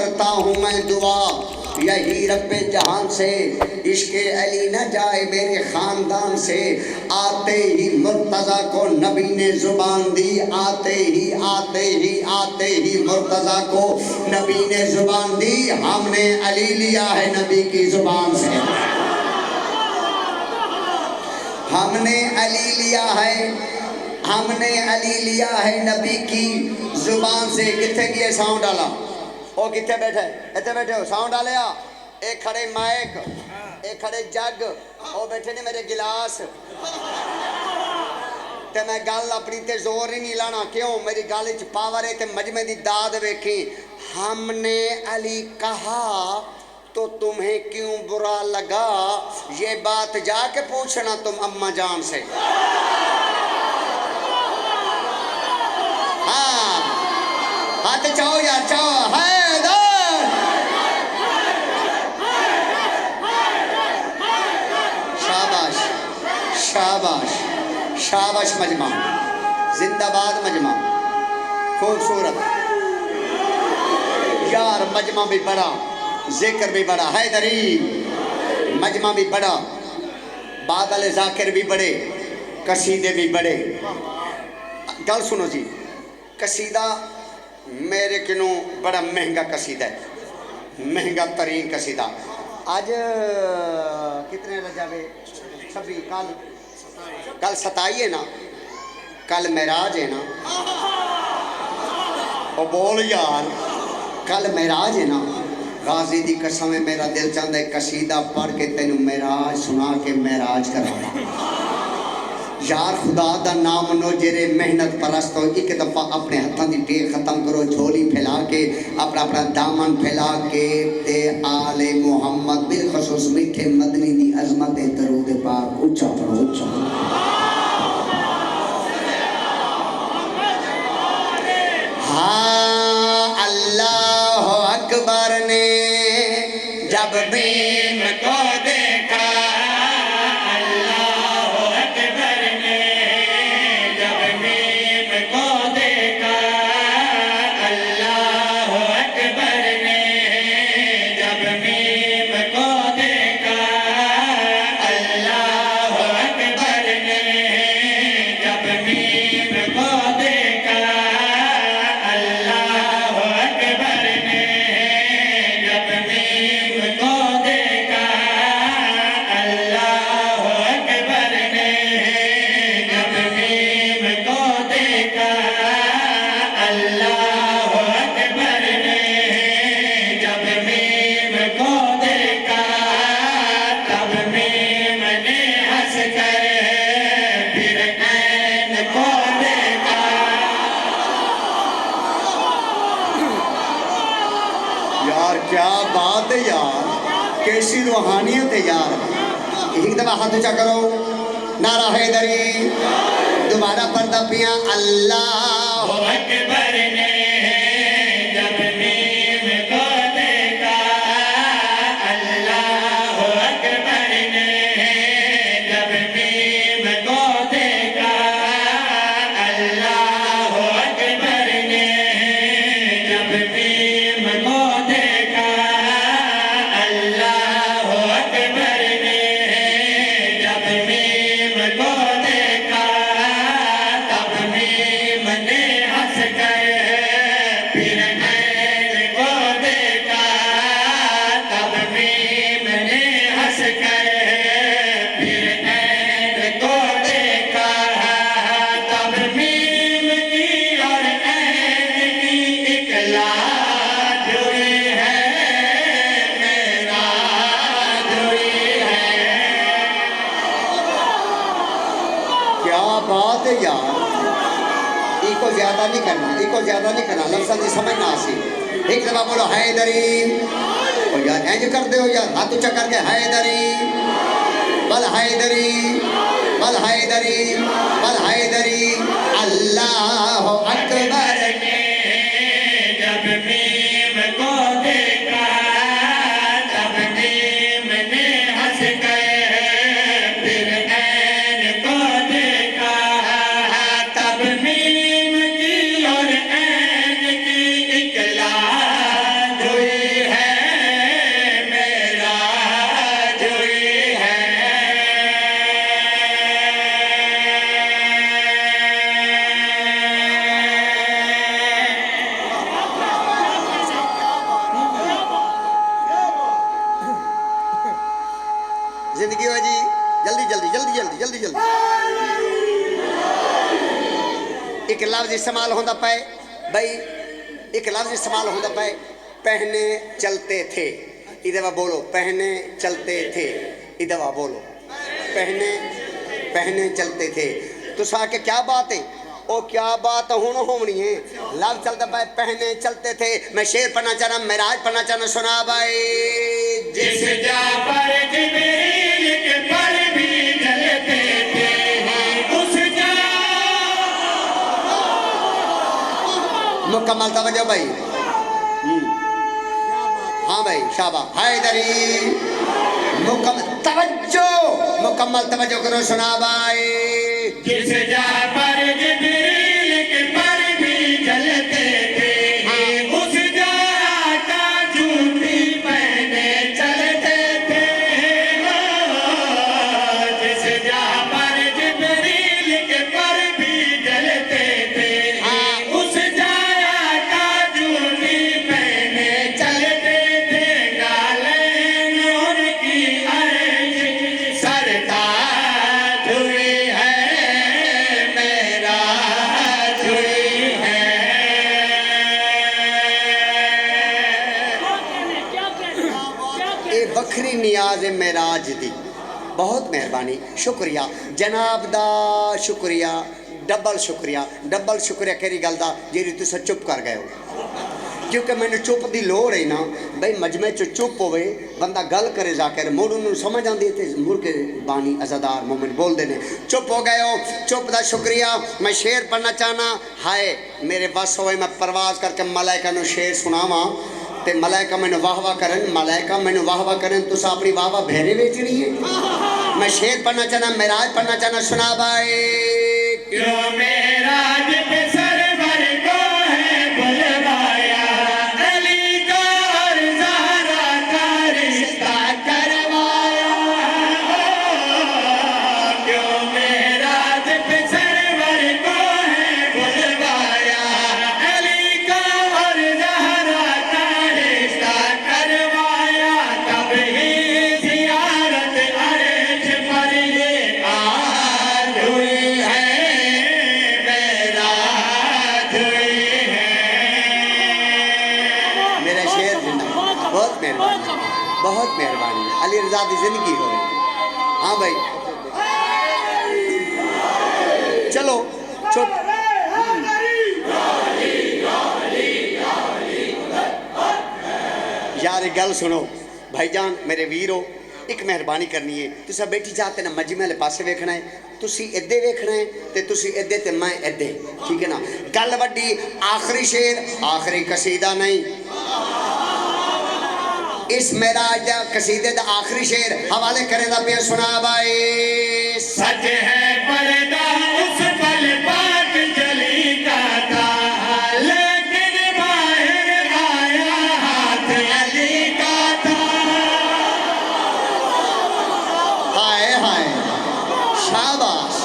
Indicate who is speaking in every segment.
Speaker 1: करता हूँ मैं दुआ यही रब्बे जहान से इश्क़े अली न जाए मेरे ख़ानदान से। आते ही मुर्तज़ा को नबी ने ज़ुबान दी, आते ही मुर्तज़ा को नबी ने ज़ुबान दी। हमने अली लिया है नबी की ज़ुबान से, हमने अली लिया है नबी की ज़ुबान से। किथे किए साउंड डाला ओ किथे बैठे इतने बैठे हो साउंड डाले आ। एक खड़े माइक, एक खड़े जग, ओ बैठे ने मेरे गिलास। ते मैं गल अपनी ते जोर ही नहीं लाना, क्यों मेरी गल च पावर है ते मजमे दी दाद वेखी। हमने अली कहा तो तुम्हें क्यों बुरा लगा, ये बात जाके पूछना तुम अम्मा जान से। हाँ हाथ चाहो यार चाहो है शाबाश शाबाश मजमा, जिंदाबाद मजमा, खूबसूरत यार। मजमा भी बड़ा, जिक्र भी बड़ा, हैदरी मजमा भी बड़ा, बादल जाकिर भी बड़े, कसीदे भी बड़े। गल सुनो जी, कसीदा मेरे किनों बड़ा महंगा कसीदा है, महंगा तरीन कसीदा। आज कितने रजावे 26 कल 27 है ना, कल मेराज है ना। ओ बोल यार, कल मेराज है ना। गाजी दी कसम है, मेरा दिल चाहता है कसीदा पढ़ के तेनू मेराज सुना के मेराज कराना। यार खुदा दा नाम नो जेरे मेहनत परस्त हो, एक दफ़ा अपने हाथों की टेक खत्म करो, झोली फैला के अपना अपना दामन फैला के ते आले मुहम्मद बिलखसूस मीठे मदनी दी अजमत दरूद पाक उच्चा पढ़ो उच्चा। हाँ अल्लाह अकबर ने जब भीम को देखा, क्या बात है यार, कैसी रूहानियत है यार। एक दफा हाथ ऊंचा करो, नारा हैदरी। दोबारा पर्दा पिया अल्लाह अकबर ने जब भीम को देखा, अल्लाह अकबर ने जब भीम को देखा, अल्लाह अकबर ने जब भीम को इको ज्यादा नहीं करना, इको ज्यादा नहीं करना, लफ्ज़ की समझ ना आसी। एक दफा बोलो हैदरी। और यार इंज कर दो यार, हाथ ऊंचा करके हैदरी, बल हैदरी, बल हैदरी, बल हैदरी। अल्लाह अकबर ने जब भीम को देखा, तब भीम ने हंस गए, फिर ऐन को देखा, तब भीम की और ऐन की इकलाज हुई जिंदगी हो जी जल्दी जल्दी जल्दी जल्दी जल्दी जल्दी एक लफ्ज इस्तेमाल होता पे भाई एक लफ्ज इस्तेमाल होता पे पहने चलते थे इधर बोलो पहने चलते थे इधर बोलो पहने पहने चलते थे तो साके क्या बात है ओ क्या बात होनी होनी है लफ्ज चलता पे पहने चलते थे मैं शेर पढ़ना चाहना मेराज पढ़ना चाहना सुना भाई
Speaker 2: जिस जा पर जिब्रील के पर भी जलते थे उस जा
Speaker 1: मुकम्मल तवज्जो भाई हाँ भाई शाबा हैदरी मुकम्मल तवज्जो करो सुना भाई
Speaker 2: जिस जा पर जिब्रील के पर भी जलते थे उस जा का जूती पहने चलते थे जिस जा पर जिब्रील के पर भी जलते थे उस जा का जूती पहने चलते थे गाले में उनकी अर्ज सरताज हुई है मेरा हुई है
Speaker 1: ये बखरी नियाज मेराज दी बहुत मेहरबानी शुक्रिया जनाब दा शुक्रिया डबल शुक्रिया केरी गल दा जेरी तुस चुप कर गए हो क्योंकि मैंने चुप की लोड़ है ना भाई मजमे च चुप होवे बंदा गल करे जाकर मुड़ उन्होंने समझ आती है मुड़ के बानी अजादार मोमिन बोलते हैं चुप हो गए हो चुप का शुक्रिया मैं शेर पढ़ना चाहना हाय मेरे बस होए मैं परवाज करके मलाइका नू शेर सुनावा ते मलाइका मैंने वाह वाह करन तुस अपनी वाह वाह भेरे बेचनी है मैं शेर पढ़ना चाहना मेराज पढ़ना चाहना सुना भाई
Speaker 2: क्यों मेराज पे सरवर को है बुलवाया अली का और ज़हरा का रिश्ता करवाया क्यों मेराज पे सरवर को है बुलवाया अली का और ज़हरा का रिश्ता करवाया तब ही ज़ियारत अर्श पर ये आज हुई है मेराज हुई है
Speaker 1: मेरा शेर जिंदा बहुत मेहरबानी अली रजा की जिंदगी हो हाँ भाई चलो छोट यार एक गल सुनो भाईजान मेरे वीर हो एक मेहरबानी करनी है तुसा बैठी जाते ना मजमे वाले पासे वेखना है तुसी इदे वेखना है ते तुसी इदे ते मैं इदे ठीक है ना गल वड्डी आखिरी शेर आखिरी कसीदा नहीं इस मेराज दा कसीदे दा आखिरी शेर हवाले करे दा पे सुना भाई
Speaker 2: सच है पर्दा उस पल पाक जली का था लेकिन बाहर आया हाथ अली का था
Speaker 1: हाय हाय शाबाश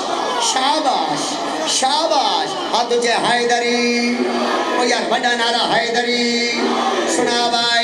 Speaker 1: शाबाश शाबाश हाँ तुझे हैदरी ओ यार बड़ा नारा हैदरी सुना भाई